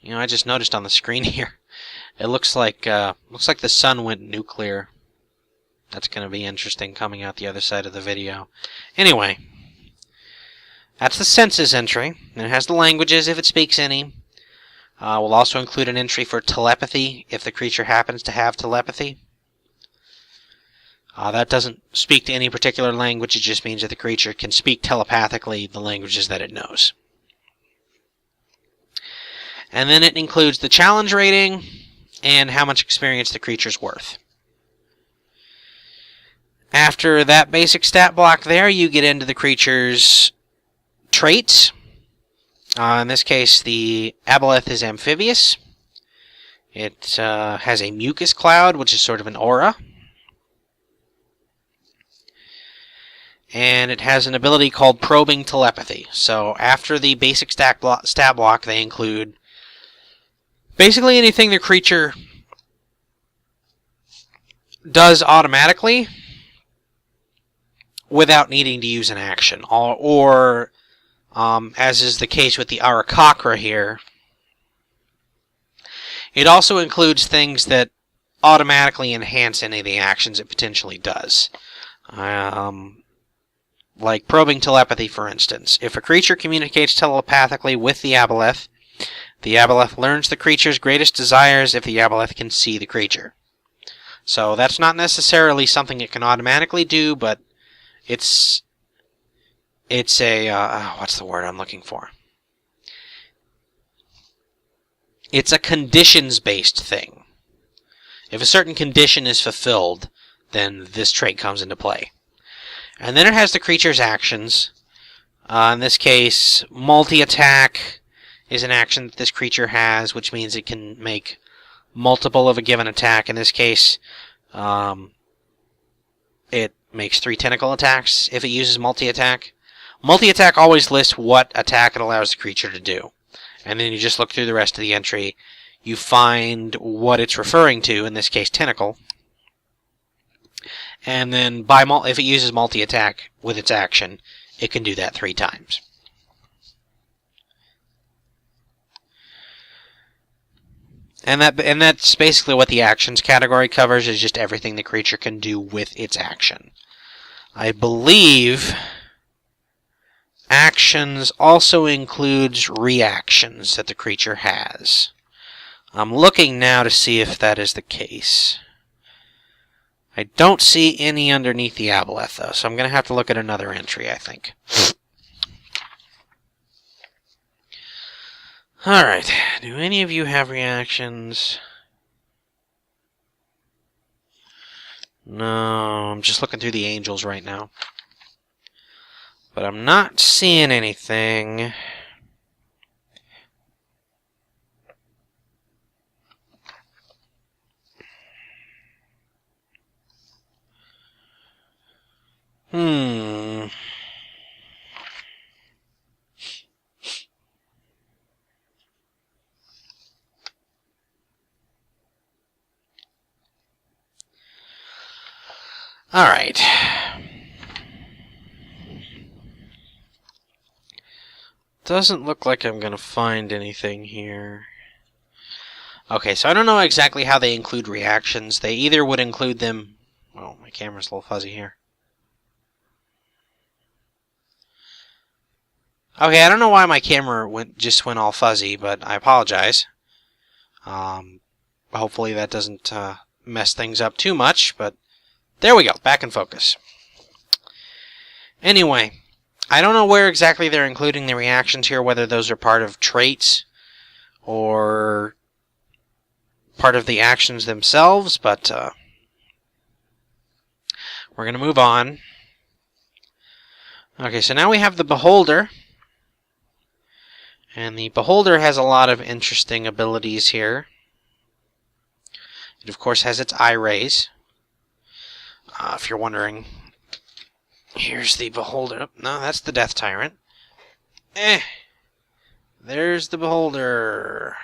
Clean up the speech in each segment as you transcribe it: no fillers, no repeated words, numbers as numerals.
You know, I just noticed on the screen here, it looks like the sun went nuclear. That's going to be interesting coming out the other side of the video. Anyway, that's the census entry. And it has the languages if it speaks any. We'll also include an entry for telepathy if the creature happens to have telepathy. That doesn't speak to any particular language. It just means that the creature can speak telepathically the languages that it knows. And then it includes the challenge rating and how much experience the creature's worth. After that basic stat block there, you get into the creature's traits. In this case, the aboleth is amphibious. It has a mucus cloud, which is sort of an aura. And it has an ability called probing telepathy. So after the basic stat block, they include basically anything the creature does automatically without needing to use an action. Or as is the case with the Arakakra here, it also includes things that automatically enhance any of the actions it potentially does. Like probing telepathy, for instance. If a creature communicates telepathically with the aboleth learns the creature's greatest desires if the aboleth can see the creature. So that's not necessarily something it can automatically do, but it's a what's the word I'm looking for? It's a conditions-based thing. If a certain condition is fulfilled, then this trait comes into play. And then it has the creature's actions. In this case, multi-attack is an action that this creature has, which means it can make multiple of a given attack. In this case, it makes 3 tentacle attacks if it uses multi-attack. Multi-attack always lists what attack it allows the creature to do. And then you just look through the rest of the entry. You find what it's referring to, in this case, tentacle. And then if it uses multi-attack with its action, it can do that 3 times. And that's basically what the actions category covers, is just everything the creature can do with its action. I believe actions also includes reactions that the creature has. I'm looking now to see if that is the case. I don't see any underneath the aboleth, though, so I'm going to have to look at another entry, I think. Alright, do any of you have reactions? No, I'm just looking through the angels right now. But I'm not seeing anything. Alright. Doesn't look like I'm going to find anything here. Okay, so I don't know exactly how they include reactions. They either would include them... Oh, my camera's a little fuzzy here. Okay, I don't know why my camera just went all fuzzy, but I apologize. Hopefully that doesn't mess things up too much, but there we go, back in focus. Anyway, I don't know where exactly they're including the reactions here, whether those are part of traits or part of the actions themselves, but we're going to move on. Okay, so now we have the Beholder. And the Beholder has a lot of interesting abilities here. It, of course, has its eye rays. If you're wondering, here's the Beholder. No, that's the Death Tyrant. There's the Beholder.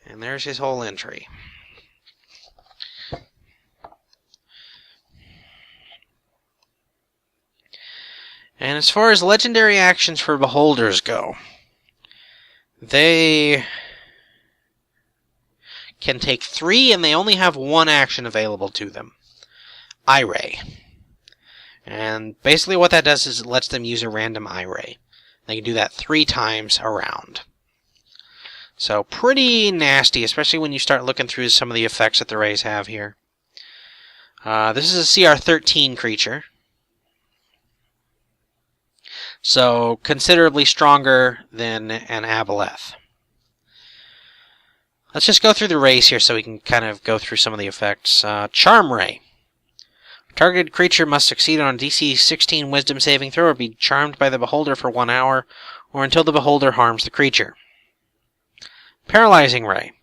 And there's his whole entry. And as far as legendary actions for Beholders go, they can take 3, and they only have 1 action available to them. Eye Ray. And basically what that does is it lets them use a random Eye Ray. They can do that 3 times around. So pretty nasty, especially when you start looking through some of the effects that the rays have here. This is a CR13 creature. So considerably stronger than an Aboleth. Let's just go through the rays here so we can kind of go through some of the effects. Charm Ray. Targeted creature must succeed on a DC 16 Wisdom saving throw or be charmed by the beholder for 1 hour or until the beholder harms the creature. Paralyzing Ray.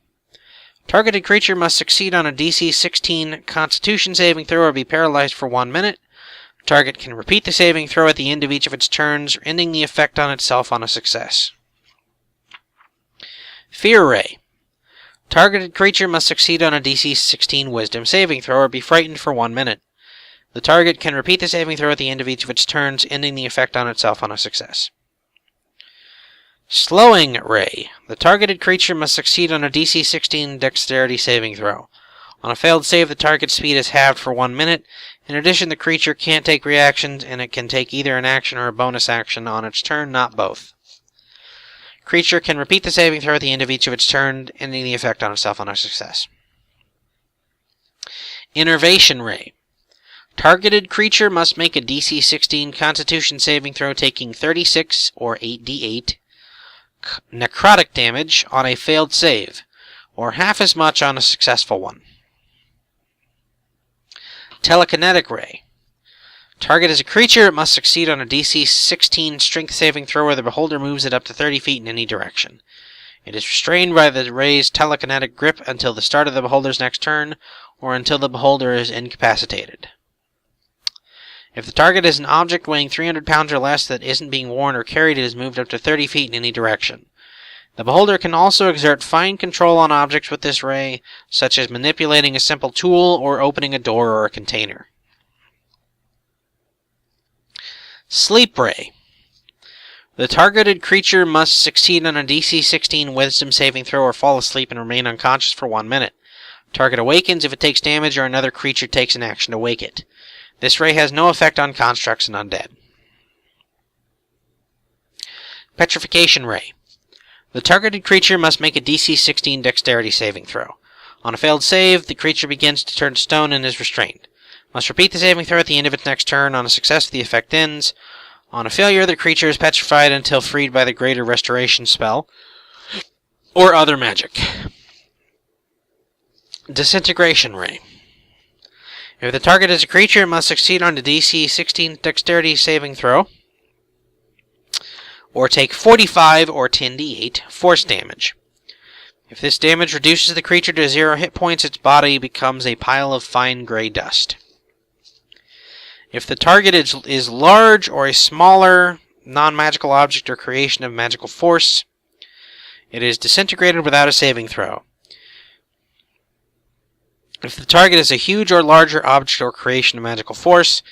Targeted creature must succeed on a DC 16 Constitution saving throw or be paralyzed for 1 minute. Target can repeat the saving throw at the end of each of its turns, ending the effect on itself on a success. Fear Ray. Targeted creature must succeed on a DC 16 Wisdom saving throw or be frightened for 1 minute. The target can repeat the saving throw at the end of each of its turns, ending the effect on itself on a success. Slowing Ray. The targeted creature must succeed on a DC 16 Dexterity saving throw. On a failed save, the target's speed is halved for 1 minute. In addition, the creature can't take reactions, and it can take either an action or a bonus action on its turn, not both. Creature can repeat the saving throw at the end of each of its turn, ending the effect on itself on a success. Innervation Ray. Targeted creature must make a DC 16 Constitution saving throw taking 36 or 8d8 necrotic damage on a failed save, or half as much on a successful one. Telekinetic Ray. Target is a creature, it must succeed on a DC 16 Strength saving throw where the beholder moves it up to 30 feet in any direction. It is restrained by the ray's telekinetic grip until the start of the beholder's next turn, or until the beholder is incapacitated. If the target is an object weighing 300 pounds or less that isn't being worn or carried, it is moved up to 30 feet in any direction. The beholder can also exert fine control on objects with this ray, such as manipulating a simple tool or opening a door or a container. Sleep Ray. The targeted creature must succeed on a DC 16 Wisdom saving throw or fall asleep and remain unconscious for 1 minute. Target awakens if it takes damage or another creature takes an action to wake it. This ray has no effect on constructs and undead. Petrification Ray. The targeted creature must make a DC 16 Dexterity saving throw. On a failed save, the creature begins to turn to stone and is restrained. Must repeat the saving throw at the end of its next turn. On a success, the effect ends. On a failure, the creature is petrified until freed by the Greater Restoration spell or other magic. Disintegration Ray. If the target is a creature, it must succeed on the DC 16 Dexterity saving throw or take 45 or 10d8 force damage. If this damage reduces the creature to 0 hit points, its body becomes a pile of fine gray dust. If the target is large or a smaller non-magical object or creation of magical force, it is disintegrated without a saving throw. If the target is a huge or larger object or creation of magical force,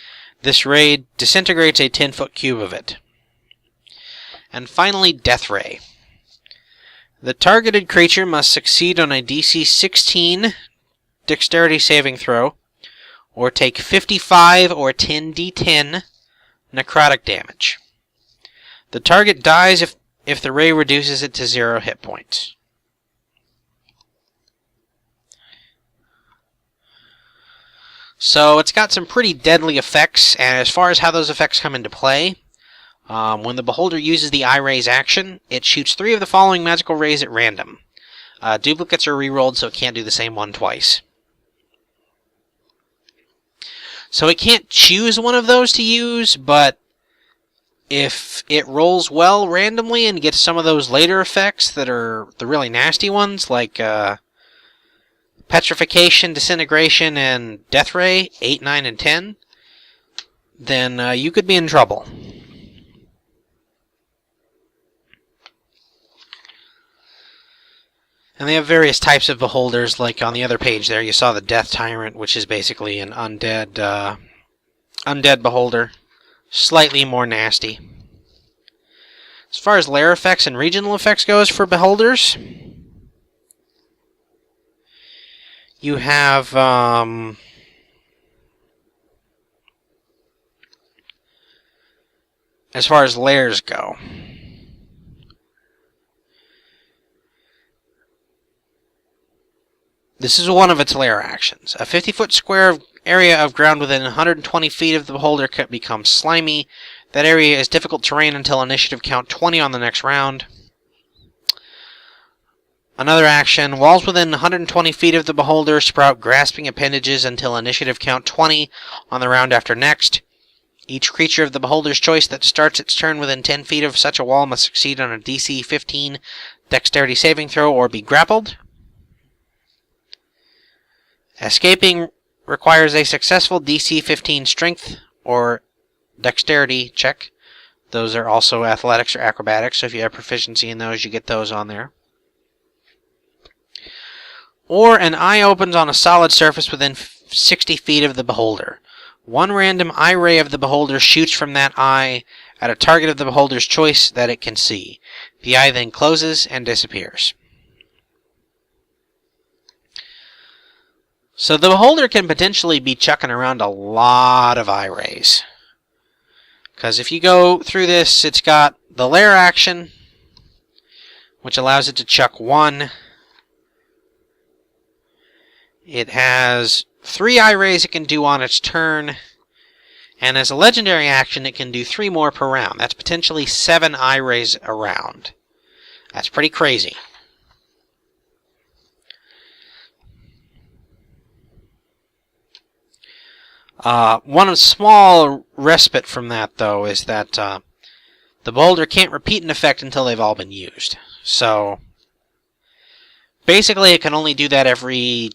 this ray disintegrates a 10-foot cube of it. And finally, Death Ray. The targeted creature must succeed on a DC 16 Dexterity saving throw or take 55 or 10d10 necrotic damage. The target dies if the ray reduces it to 0 hit points. So it's got some pretty deadly effects, and as far as how those effects come into play, when the beholder uses the Eye Ray's action, it shoots 3 of the following magical rays at random. Duplicates are rerolled, so it can't do the same one twice. So it can't choose one of those to use, but if it rolls well randomly and gets some of those later effects that are the really nasty ones, like Petrification, Disintegration, and Death Ray, 8, 9, and 10, then you could be in trouble. And they have various types of beholders, like on the other page there, you saw the Death Tyrant, which is basically an undead beholder. Slightly more nasty. As far as lair effects and regional effects goes for beholders, you have as far as layers go, this is one of its layer actions. A 50-foot square area of ground within 120 feet of the beholder can become slimy. That area is difficult terrain until initiative count 20 on the next round. Another action, walls within 120 feet of the beholder sprout grasping appendages until initiative count 20 on the round after next. Each creature of the beholder's choice that starts its turn within 10 feet of such a wall must succeed on a DC 15 dexterity saving throw or be grappled. Escaping requires a successful DC 15 strength or dexterity check. Those are also athletics or acrobatics, so if you have proficiency in those, you get those on there. Or an eye opens on a solid surface within 60 feet of the beholder. One random eye ray of the beholder shoots from that eye at a target of the beholder's choice that it can see. The eye then closes and disappears. So the beholder can potentially be chucking around a lot of eye rays. Because if you go through this, it's got the lair action, which allows it to chuck one. It has 3 eye rays it can do on its turn, and as a legendary action it can do 3 more per round. That's potentially 7 eye rays a round. That's pretty crazy. One small respite from that, though, is that the beholder can't repeat an effect until they've all been used. So basically it can only do that every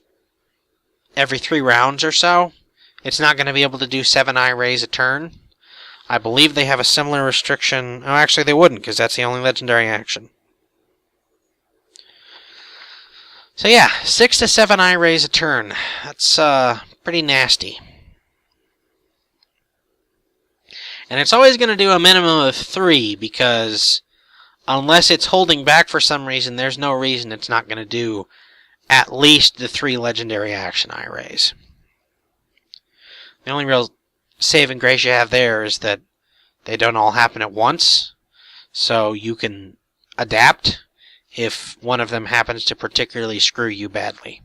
3 rounds or so. It's not going to be able to do 7 eye rays a turn. I believe they have a similar restriction. Oh, actually they wouldn't, because that's the only legendary action. So yeah, 6 to 7 eye rays a turn. That's pretty nasty. And it's always going to do a minimum of 3, because unless it's holding back for some reason, there's no reason it's not going to do at least the 3 legendary action eye rays. The only real saving grace you have there is that they don't all happen at once, so you can adapt if one of them happens to particularly screw you badly.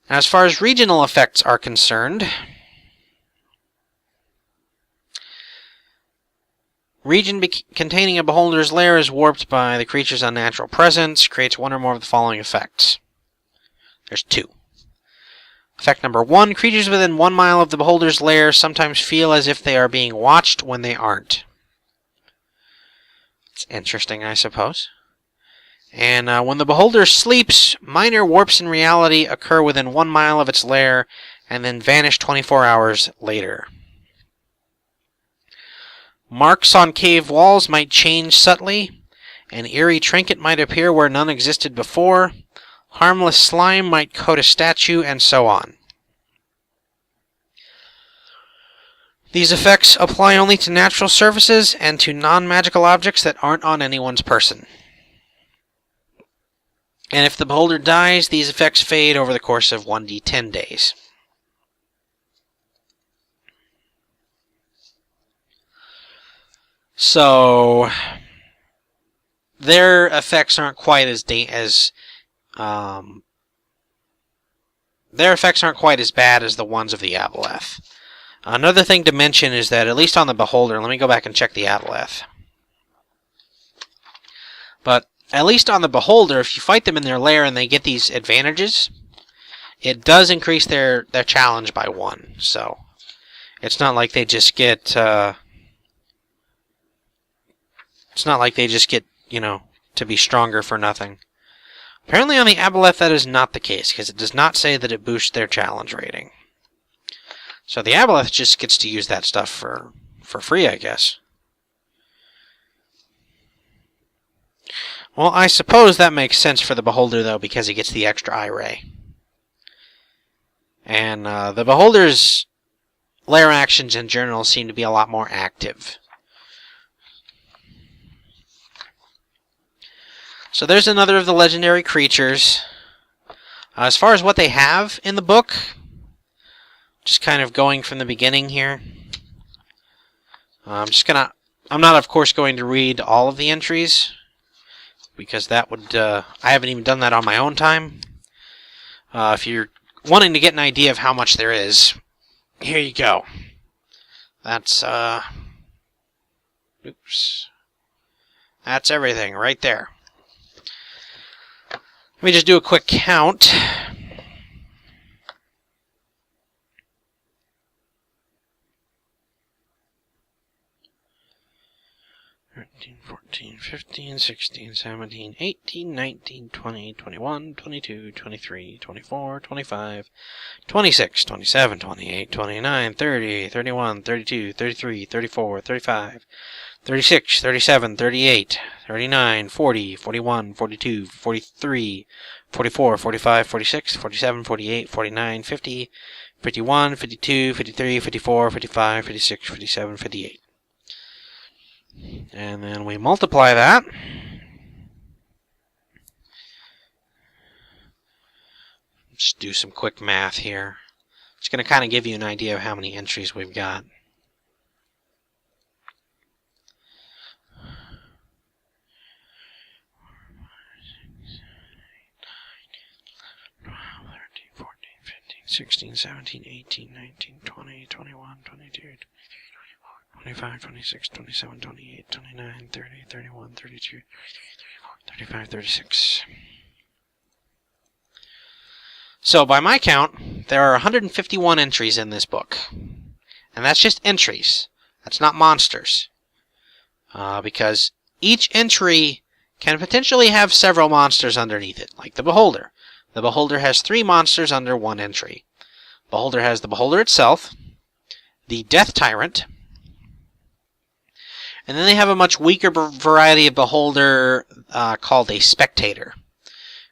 Now, as far as regional effects are concerned, region containing a beholder's lair is warped by the creature's unnatural presence, creates 1 or more of the following effects. There's 2. Effect number 1, creatures within 1 mile of the beholder's lair sometimes feel as if they are being watched when they aren't. It's interesting, I suppose. And when the beholder sleeps, minor warps in reality occur within 1 mile of its lair and then vanish 24 hours later. Marks on cave walls might change subtly. An eerie trinket might appear where none existed before. Harmless slime might coat a statue, and so on. These effects apply only to natural surfaces and to non-magical objects that aren't on anyone's person. And if the beholder dies, these effects fade over the course of 1d10 days. So their effects aren't quite as bad as the ones of the Aboleth. Another thing to mention is that, at least on the beholder, let me go back and check the Aboleth. But at least on the beholder, if you fight them in their lair and they get these advantages, it does increase their challenge by 1. So it's not like they just get to be stronger for nothing. Apparently on the Aboleth that is not the case, because it does not say that it boosts their challenge rating. So the Aboleth just gets to use that stuff for free, I guess. Well, I suppose that makes sense for the beholder, though, because he gets the extra eye ray. And the beholder's lair actions in general seem to be a lot more active. So there's another of the legendary creatures. As far as what they have in the book, just kind of going from the beginning here. I'm not, of course, going to read all of the entries, because that would, I haven't even done that on my own time. If you're wanting to get an idea of how much there is, here you go. That's, oops. That's everything right there. Let me just do a quick count. 13, 14, 15, 16, 17, 18, 19, 20, 21, 22, 23, 24, 25, 26, 27, 28, 29, 30, 31, 32, 33, 34, 35, 36, 37, 38, 39, 40, 41, 42, 43, 44, 45, 46, 47, 48, 49, 50, 51, 52, 53, 54, 55, 56, 57, 58. And then we multiply that. Just do some quick math here. It's going to kind of give you an idea of how many entries we've got. $12, $13, $14, $15, $16, $17, $18, $19, $20, $21, $22, 25, 26, 27, 28, 29, 30, 31, 32, 35, 36. So by my count, there are 151 entries in this book. And that's just entries. That's not monsters. Because each entry can potentially have several monsters underneath it, like the Beholder. The Beholder has 3 monsters under one entry. Beholder has the Beholder itself, the Death Tyrant, and then they have a much weaker variety of Beholder called a Spectator,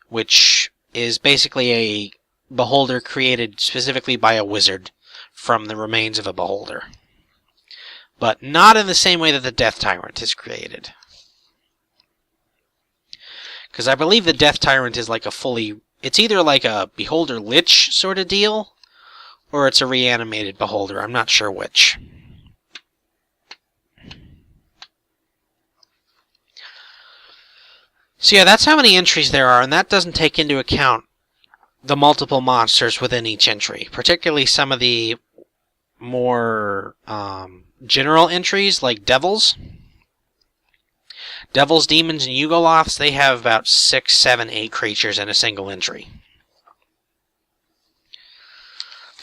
which is basically a Beholder created specifically by a wizard from the remains of a Beholder. But not in the same way that the Death Tyrant is created. Because I believe the Death Tyrant is like a fully... It's either like a Beholder Lich sort of deal, or it's a reanimated Beholder. I'm not sure which. So yeah, that's how many entries there are, and that doesn't take into account the multiple monsters within each entry, particularly some of the more general entries like Devils. Devils, Demons, and Yugoloths, they have about 6, 7, 8 creatures in a single entry.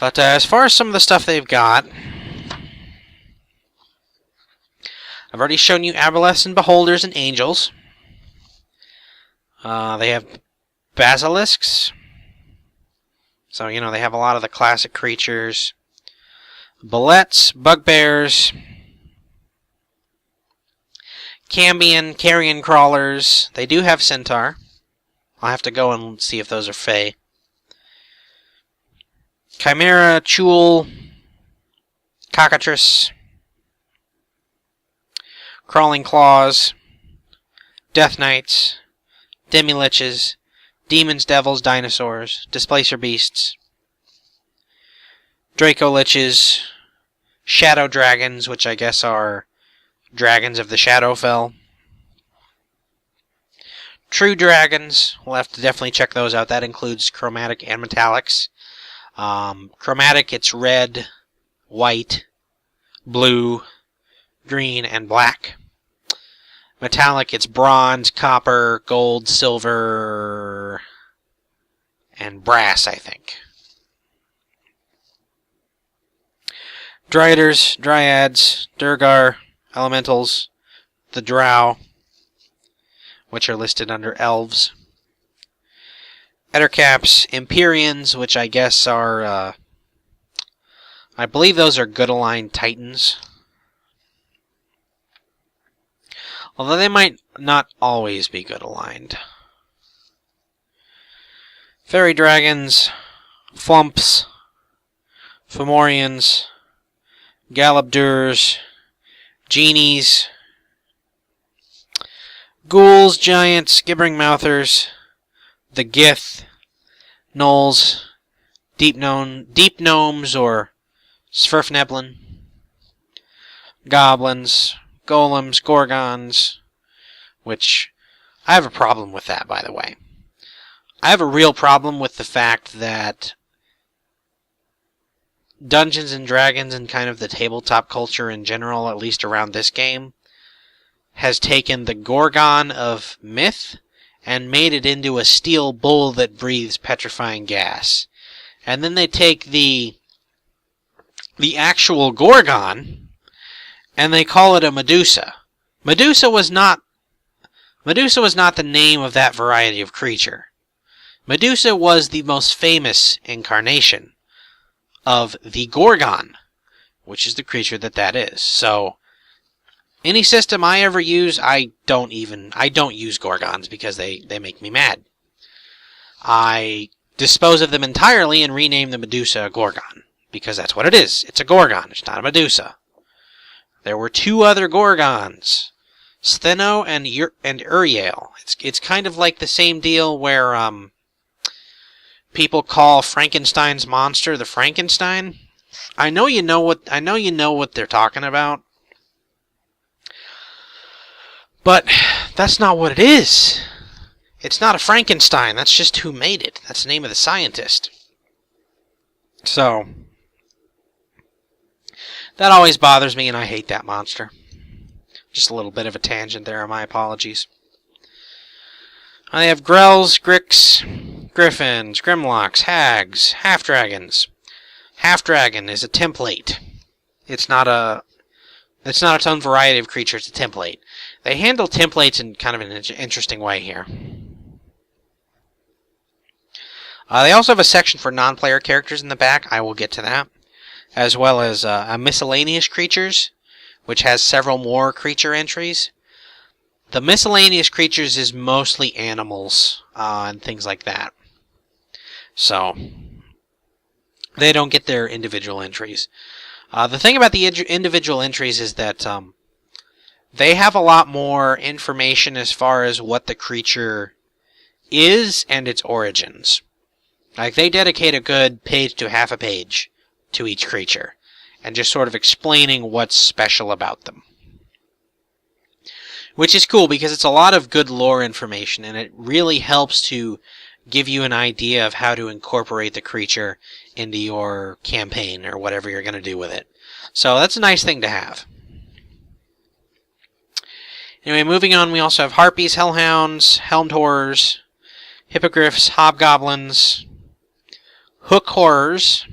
But as far as some of the stuff they've got, I've already shown you Aboleths and Beholders and Angels. They have Basilisks. So, you know, they have a lot of the classic creatures. Bullets, Bugbears, Cambion, Carrion Crawlers. They do have Centaur. I'll have to go and see if those are Fey. Chimera, Chul, Cockatrice, Crawling Claws, Death Knights, Demi-Liches, Demons, Devils, Dinosaurs, Displacer Beasts, Draco-Liches, Shadow Dragons, which I guess are Dragons of the Shadowfell, True Dragons. We'll have to definitely check those out. That includes Chromatic and Metallics. Chromatic, it's red, white, blue, green, and black. Metallic, it's bronze, copper, gold, silver, and brass, I think. Dryaders, Dryads, Durgar, Elementals, the Drow, which are listed under Elves. Ettercaps, Empyreans, which I guess are, I believe those are good aligned Titans. Although they might not always be good aligned. Fairy Dragons, Flumps, Fomorians, Galabdurs, Genies, Ghouls, Giants, Gibbering Mouthers, the Gith, gnolls, deep gnomes or svirfneblin, goblins, golems, gorgons, which I have a problem with that, by the way. I have a real problem with the fact that Dungeons and Dragons and kind of the tabletop culture in general, at least around this game, has taken the Gorgon of myth and made it into a steel bull that breathes petrifying gas. And then they take the actual Gorgon and they call it a Medusa. Medusa was not the name of that variety of creature. Medusa was the most famous incarnation of the Gorgon, which is the creature that is. So, any system I ever use, I don't use Gorgons because they make me mad. I dispose of them entirely and rename the Medusa a Gorgon, because that's what it is. It's a Gorgon, it's not a Medusa. There were two other Gorgons, Stheno and Uriel. It's kind of like the same deal where people call Frankenstein's monster the Frankenstein. I know you know what they're talking about. But that's not what it is. It's not a Frankenstein. That's just who made it. That's the name of the scientist. So, that always bothers me, and I hate that monster. Just a little bit of a tangent there, my apologies. I have Grells, Grix, Griffins, Grimlocks, Hags, Half-Dragons. Half-Dragon is a template. It's not its own variety of creature, it's a template. They handle templates in kind of an interesting way here. They also have a section for non-player characters in the back. I will get to that. As well as a miscellaneous creatures, which has several more creature entries. The miscellaneous creatures is mostly animals and things like that. So, they don't get their individual entries. The thing about the individual entries is that they have a lot more information as far as what the creature is and its origins. Like, they dedicate a good page to half a page to each creature, and just sort of explaining what's special about them. Which is cool, because it's a lot of good lore information, and it really helps to give you an idea of how to incorporate the creature into your campaign, or whatever you're going to do with it. So that's a nice thing to have. Anyway, moving on, we also have Harpies, Hellhounds, Helmed Horrors, Hippogriffs, Hobgoblins, Hook Horrors,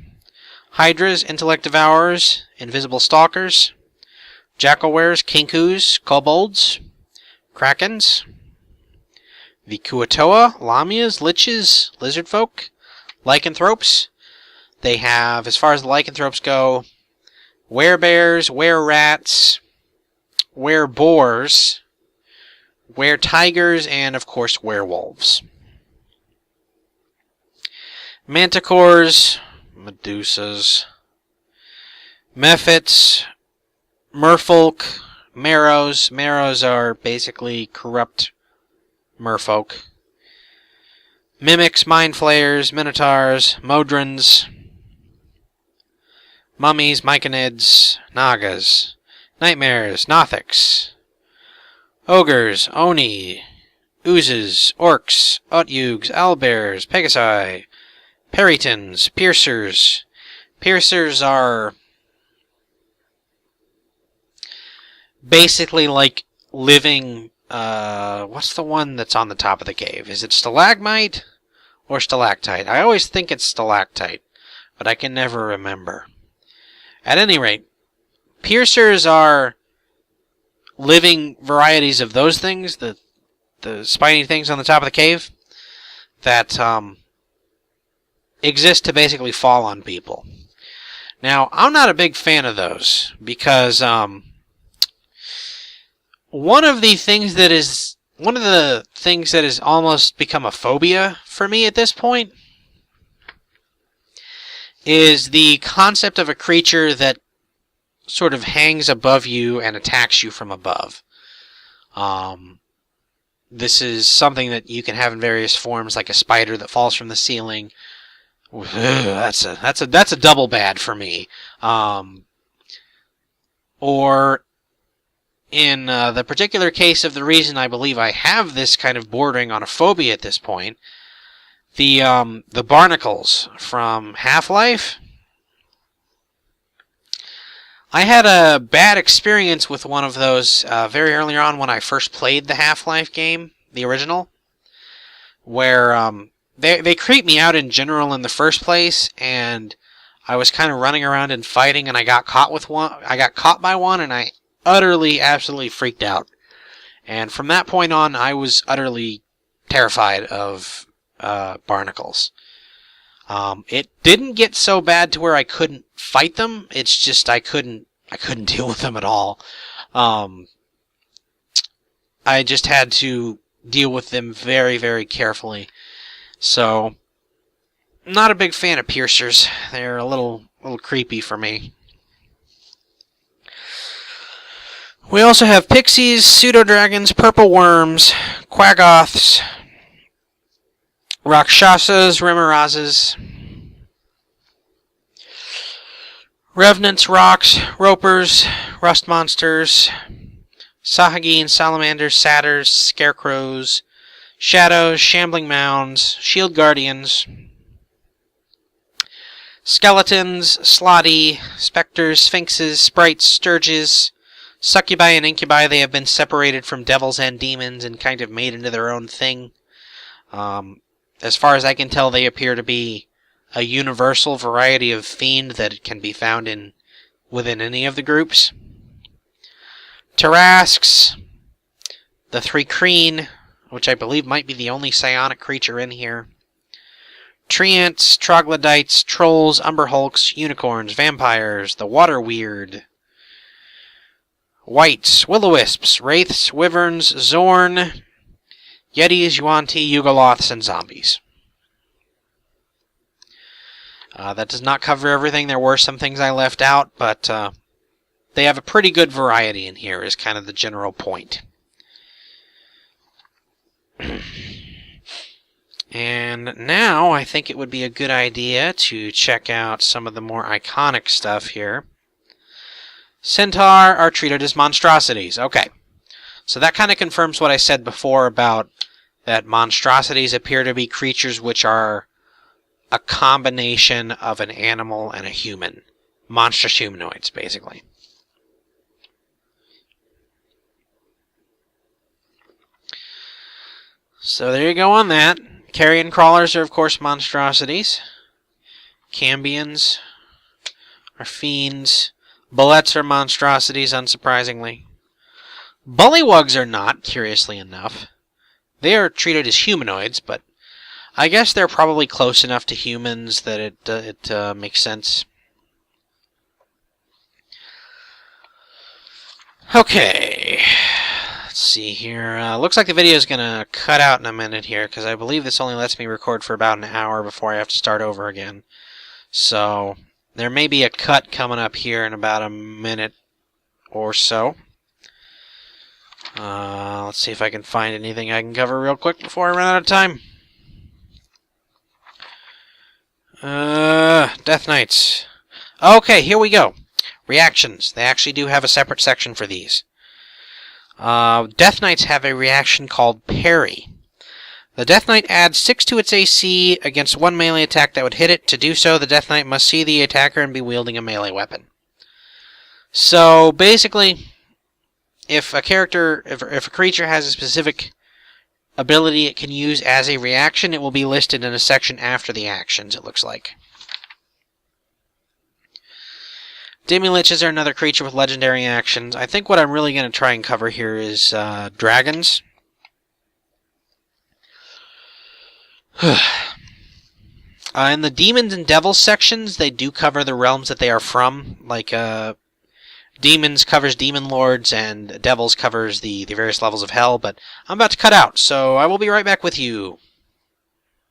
Hydras, Intellect Devourers, Invisible Stalkers, Jackalwares, Kinkus, Kobolds, Krakens, the Kuatoa, Lamias, Liches, Lizardfolk, Lycanthropes. They have, as far as the Lycanthropes go, Werebears, Were-Rats, Were-Boars, Were-Tigers, and of course Werewolves. Manticores, Medusas, Mephits, Merfolk, Marrows. Marrows are basically corrupt merfolk. Mimics, Mind Flayers, Minotaurs, Modrons, Mummies, Myconids, Nagas, Nightmares, Nothics, Ogres, Oni, Oozes, Orcs, Otyugs, Owlbears, Pegasi, Perytons, Piercers. Piercers are basically like living, what's the one that's on the top of the cave? Is it stalagmite or stalactite? I always think it's stalactite, but I can never remember. At any rate, piercers are living varieties of those things, the spiny things on the top of the cave, that exist to basically fall on people. Now, I'm not a big fan of those, because one of the things that has almost become a phobia for me at this point is the concept of a creature that sort of hangs above you and attacks you from above. this is something that you can have in various forms, like a spider that falls from the ceiling. Ugh, that's a double bad for me. Or in the particular case of the reason I believe I have this kind of bordering on a phobia at this point, the barnacles from Half-Life. I had a bad experience with one of those very early on when I first played the Half-Life game, the original, where they creep me out in general in the first place, and I was kind of running around and fighting, and I got caught with one. I got caught by one, and I utterly, absolutely freaked out. And from that point on, I was utterly terrified of barnacles. It didn't get so bad to where I couldn't fight them. It's just I couldn't deal with them at all. I just had to deal with them very, very carefully. So, not a big fan of piercers. They're a little creepy for me. We also have pixies, pseudo-dragons, purple worms, quaggoths, rakshasas, remorazes, revenants, rocks, ropers, rust monsters, sahagins, salamanders, satyrs, scarecrows, shadows, shambling mounds, shield guardians, skeletons, slotty, specters, sphinxes, sprites, sturges, succubi and incubi. They have been separated from devils and demons and kind of made into their own thing. As far as I can tell, they appear to be a universal variety of fiend that can be found within any of the groups. Tarrasques, the three Kreen, which I believe might be the only psionic creature in here. Treants, troglodytes, trolls, umberhulks, unicorns, vampires, the water weird. Wights, will-o-wisps, wraiths, wyverns, zorn, yetis, yuan-ti, yugoloths, and zombies. That does not cover everything. There were some things I left out, but they have a pretty good variety in here, is kind of the general point. And now I think it would be a good idea to check out some of the more iconic stuff here. Centaur are treated as monstrosities. Okay, so that kind of confirms what I said before about that monstrosities appear to be creatures which are a combination of an animal and a human. Monstrous humanoids, basically. So there you go on that. Carrion crawlers are, of course, monstrosities. Cambions are fiends. Bullets are monstrosities, unsurprisingly. Bullywugs are not, curiously enough. They are treated as humanoids, but I guess they're probably close enough to humans that it makes sense. Okay. Let's see here. Looks like the video is going to cut out in a minute here, because I believe this only lets me record for about an hour before I have to start over again. So there may be a cut coming up here in about a minute or so. Let's see if I can find anything I can cover real quick before I run out of time. Death Knights. Okay, here we go. Reactions. They actually do have a separate section for these. Death Knights have a reaction called Parry. The Death Knight adds 6 to its AC against one melee attack that would hit it. To do so, the Death Knight must see the attacker and be wielding a melee weapon. So, basically, if a creature has a specific ability it can use as a reaction, it will be listed in a section after the actions, it looks like. Demi-Liches are another creature with legendary actions. I think what I'm really going to try and cover here is dragons. In the demons and devils sections, they do cover the realms that they are from. Like, demons covers demon lords, and devils covers the various levels of hell. But I'm about to cut out, so I will be right back with you.